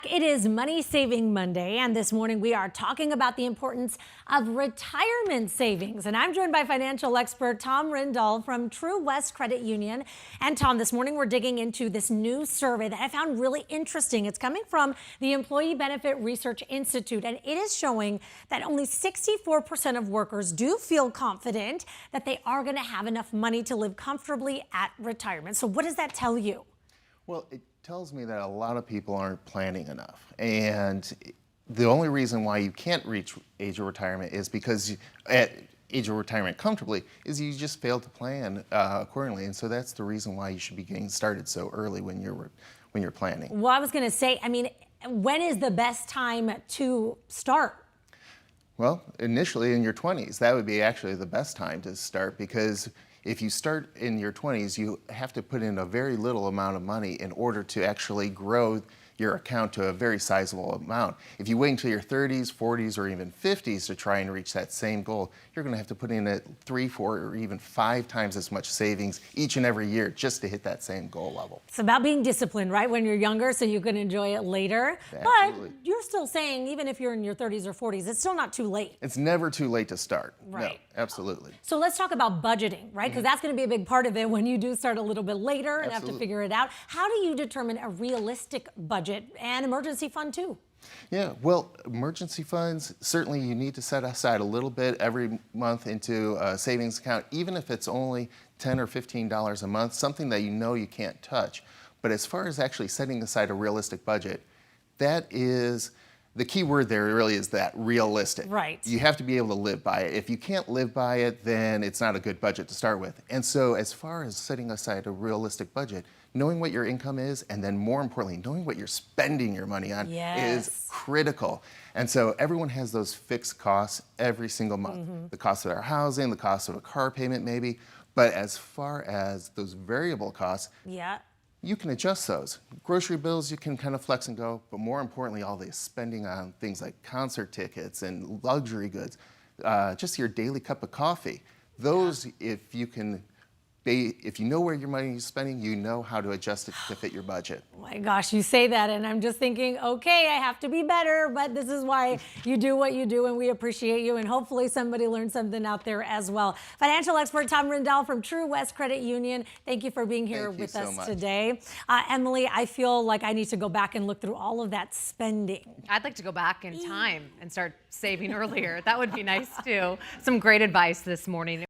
It is Money Saving Monday, and this morning we are talking about the importance of retirement savings. And I'm joined by financial expert Tom Rindahl from True West Credit Union. And Tom, this morning we're digging into this new survey that I found really interesting. It's coming from the Employee Benefit Research Institute, and it is showing that only 64% of workers do feel confident that they are going to have enough money to live comfortably at retirement. So what does that tell you? Well, it tells me that a lot of people aren't planning enough. And the only reason why you can't reach age of retirement is because at age of retirement comfortably is you just failed to plan accordingly. And so that's the reason why you should be getting started so early when you're planning. Well, I was going to say, when is the best time to start? Well, initially in your 20s, that would be actually the best time to start, because if you start in your 20s, you have to put in a very little amount of money in order to actually grow your account to a very sizable amount. If you wait until your 30s, 40s, or even 50s to try and reach that same goal, you're going to have to put in 3, 4, or even 5 times as much savings each and every year just to hit that same goal level. It's about being disciplined, right, when you're younger, so you can enjoy it later. Absolutely. But you're still saying, even if you're in your 30s or 40s, it's still not too late. It's never too late to start. Right. No, absolutely. So let's talk about budgeting, right? Because that's going to be a big part of it when you do start a little bit later and have to figure it out. How do you determine a realistic budget and emergency fund too? Yeah, well, emergency funds, certainly you need to set aside a little bit every month into a savings account, even if it's only $10 or $15 a month, something that you know you can't touch. But as far as actually setting aside a realistic budget, that is the key word there. Really is that realistic. Right. You have to be able to live by it. If you can't live by it, then it's not a good budget to start with. And so as far as setting aside a realistic budget, knowing what your income is, and then more importantly, knowing what you're spending your money on is critical. And so everyone has those fixed costs every single month. The cost of their housing, the cost of a car payment maybe. But as far as those variable costs, you can adjust those. Grocery bills, you can kind of flex and go, but more importantly, all the spending on things like concert tickets and luxury goods, just your daily cup of coffee. Those, if you know where your money is spending, you know how to adjust it to fit your budget. Oh my gosh, you say that and I'm just thinking, okay, I have to be better, but this is why you do what you do, and we appreciate you, and hopefully somebody learned something out there as well. Financial expert Tom Rindahl from True West Credit Union, thank you for being here with us today. Emily, I feel like I need to go back and look through all of that spending. I'd like to go back in time and start saving earlier. That would be nice too. Some great advice this morning.